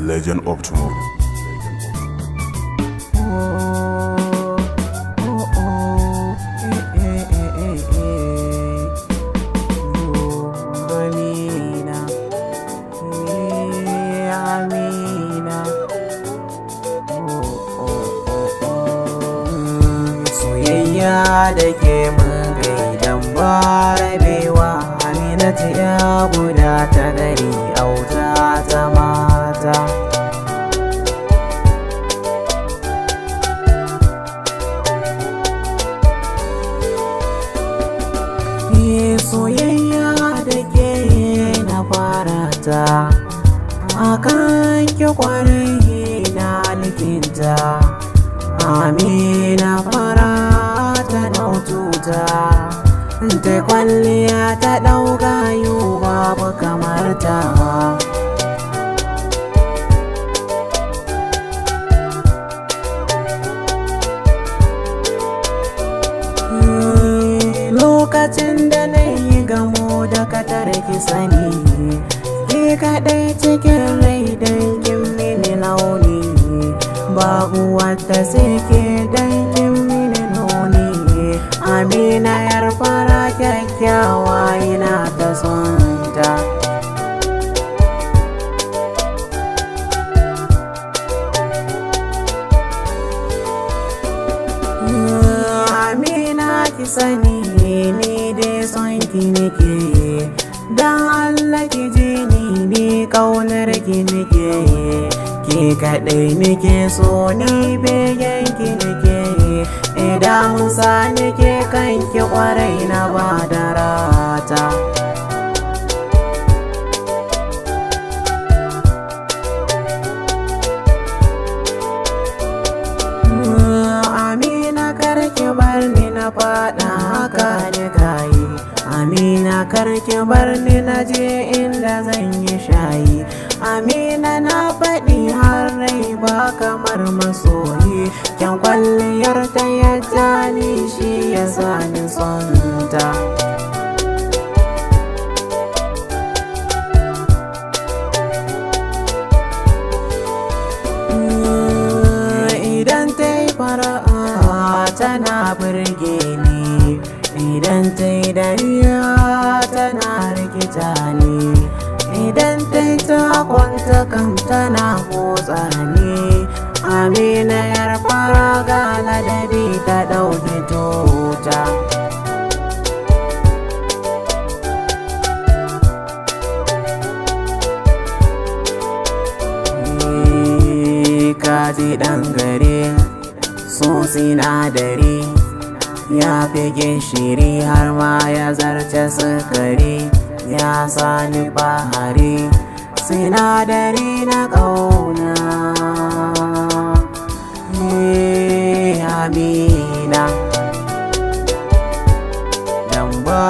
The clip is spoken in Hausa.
Legend of tomorrow. Amina, soyayya da ke mun gaidan ba rabewa. Amina ta ya guda ta gari auta ta mata. Soyayya da ke na fara ta akan ki kwarai na nufinta. Amina fara ta daututa, ta kwalliya ta gayu babu kamar ta. Lokacin da na yi gamo da kadar ki sani, ki kaɗai cikin rai dangin mini launi, babu wata sai ke dangin mini nuni. Amina yar fara kyakkyawa ina ta sonta. Amina ki sani ni dai son ki nake, dan Allah ki ji ni kaunar ki nake. Ki kaɗai nake so ni begen ki nake, idan musa nake kan ki kwarai na badarata. Amina kar ki bar ni na faɗa haka ni kayi. Amina kar ki bar ni na je inda zan yi shayi. Amina na faɗi har rai ba kamar masoyi, kyan kwalliyar ta ya jani shi ya sani sonta. Idan ta yi fara'a tana burge ni, idan ta yi dariya tana rikita ni, idan ta yi takwanta kan tana motsa ni. Amina yar fara ga ladabi ta ɗauki tota. Kaji ɗan gare so sinadari, ya fi gishiri har ma ya zarce sukari. Ya sani bahari sinadari na ƙauna. Amina dan ba